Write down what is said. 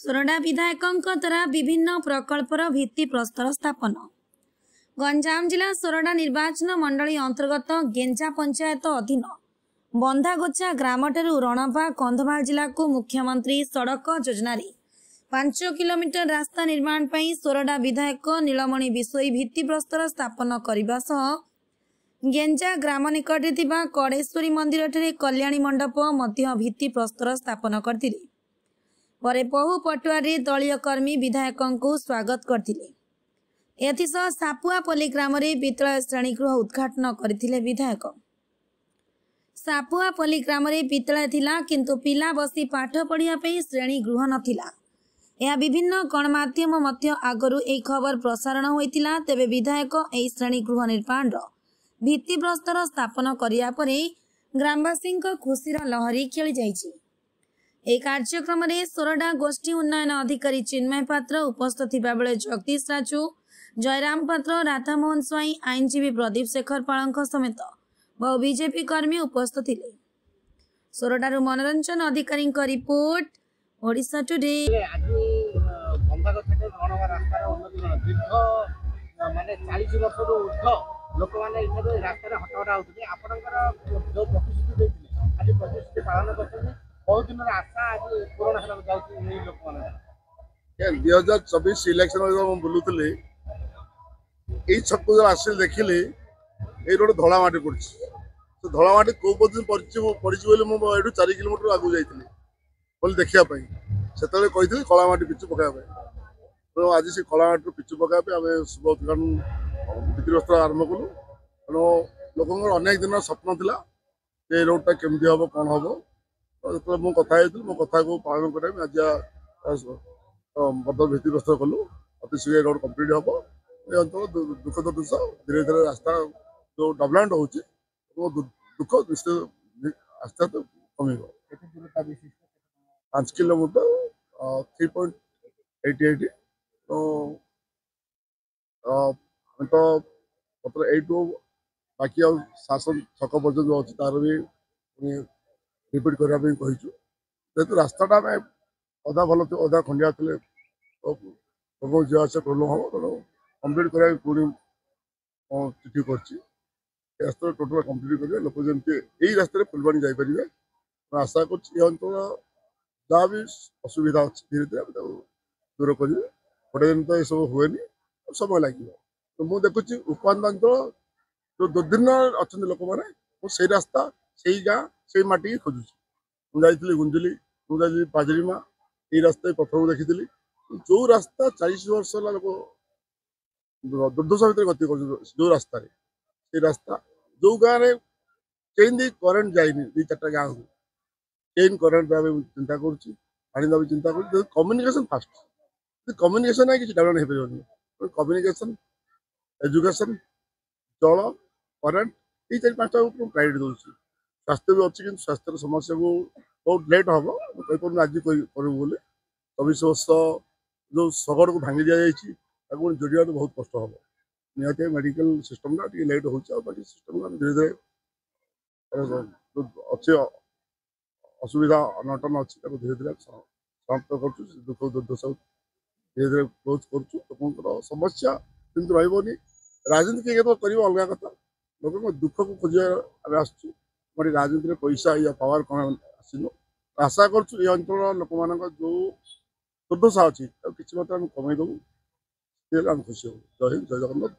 सोरडा विधायकଙ୍କ द्वारा विभिन्न प्रकल्पर भित्ति प्रस्तर स्थापन। गंजाम जिला सोरडा निर्वाचन मंडली अंतर्गत गेंजा पंचायत अधीन बंधागोचा ग्राम रणपा कंधमाल जिला को मुख्यमंत्री सड़क योजन 5 किलोमीटर रास्ता निर्माण पर सोरडा विधायक नीलमणि बिशोई भित्ति प्रस्तर स्थापन करने सह गेंजा ग्राम निकटे थिबा कड़ेश्वरी मंदिर ठारे कल्याणी मंडप मध्य भित्ति प्रस्तर स्थापन करते। परे बहु पटुआरी दलीय कर्मी विधायकों को स्वागत करथिले। एथिसह सापुआपल्ली ग्राम विद्यालय श्रेणीगृह उद्घाटन करथिले विधायक। सापुआपल्ली ग्राम विद्यालय थिला किंतु पिला बसी पाठ पढ़िया पे श्रेणीगृह नथिला। यह विभिन्न गणमाध्यम मध्य आगरू ए खबर प्रसारण होइतिला। तेबे विधायक ए श्रेणीगृह निर्माण भित्ति प्रस्तर स्थापन करिया परे ग्रामवासी खुशीर लहरी खेली जाइछि। ए कार्यक्रम में सोरडा गोष्ठी उन्नयन अधिकारी चिन्मय पात्र उपस्थित थिबा बेले जगदीश राजू, जयराम पात्र, राधामोहन स्वाई, आईनजीवी प्रदीप शेखर पाल समेत बहु बीजेपी कर्मी उपस्थित थिले। सोरडारू मनोरंजन अधिकारी रिपोर्ट, ओडिशा टुडे। लोक मैंने रास्ता हटहटा होते बहुत दिन आशा आज पूरण लोक 2024 इलेक्शन बुलूली यही छक आस देखिली ये रोड धलामाटी पड़ी तो धलामाटी कौ पड़ी पड़ी 4 किलोमीटर आगू जाइली देखापी से कही कलामाटी पिचु पकाइबा तो आज से कलामाटी पिचु पकाइबा आम शुभ उद्घाटन भित्तिप्रस्तर आरंभ कलु। तेणु लोक अनेक दिन स्वप्न था ये रोडटा केमती हम कौन हम तो मो कथा मो कथा को पालन कर आज बदल भित्तिप्रस्तर कलु। अति शीघ्र रोड कम्प्लीट हम ये अंचल दुखद दृश्य धीरे धीरे रास्ता जो डेवलपमेंट हो दुख निश्चित आस्ते आस्ते कम 5 किलोमीटर 3.88 तो मतलब यू बाकी शासन छक पर्यटन जो अच्छी तार भी रिपीट करने कहीचु जेहतु रास्ताटा आम अधा भल थी अधा खंडिया थे लोक जावास प्रोब्लेम हम तेणु कम्प्लीट कराया पुणी चिठी कर रास्ता टोटाल कम्प्लीट करेंगे लोक जमी यही रास्ते फुलवाणी जापर आशा कर जहाँ भी असुविधा अच्छी धीरे धीरे दूर करेंगे गोटे दिन तो ये सब हुए समय लगे। तो मुझे देखुची उपांत अंचल जो दुर्दिन अच्छा लोक मैंने से रास्ता से गाँ से माटी खोजुची मुझे गुंजली मुझे पाजरीमा ये रास्ता प्रथम देखी जो रास्ता 40 वर्ष लोक दुर्दशा भितर गति कर जो रास्ता से रास्ता जो गाँव में चेन दी करेन्ट जाइनि 2-4 गाँव को चेन करेन्ट चिंता कर चिंता कर कम्युनिकेशन फास्ट कम्युनिकेशन है कि डेवलप हो पार कम्युनिकेशन एजुकेशन जल करेन्ट ये 4-5टा प्रायोरिटी दूसरी स्वास्थ्य भी अच्छी कि स्वास्थ्य समस्या को बहुत लेट हम कहीपर आज करूँ बोले 24 वर्ष जो शगड़ को भांगी दि जाए जोड़िया बहुत कष्ट हम निहत मेडिकल सिस्टम लेट हो सिस्टम धीरे धीरे अच्छे असुविधा अनटन अच्छी धीरे धीरे समाप्त कर दुख दुर्दशा धीरे धीरे क्लोज कर समस्या किंतु रही राजनीति के कर अलग कथा लोक दुख को खोजा आसुँ राजनीति पैसा या पावर कौन आसन आशा कर अंचल लोक मान जो दुर्दशा अच्छी किसी मात्रा कमे देवु खुशी हो। जय हिंद, जय जगन्नाथ।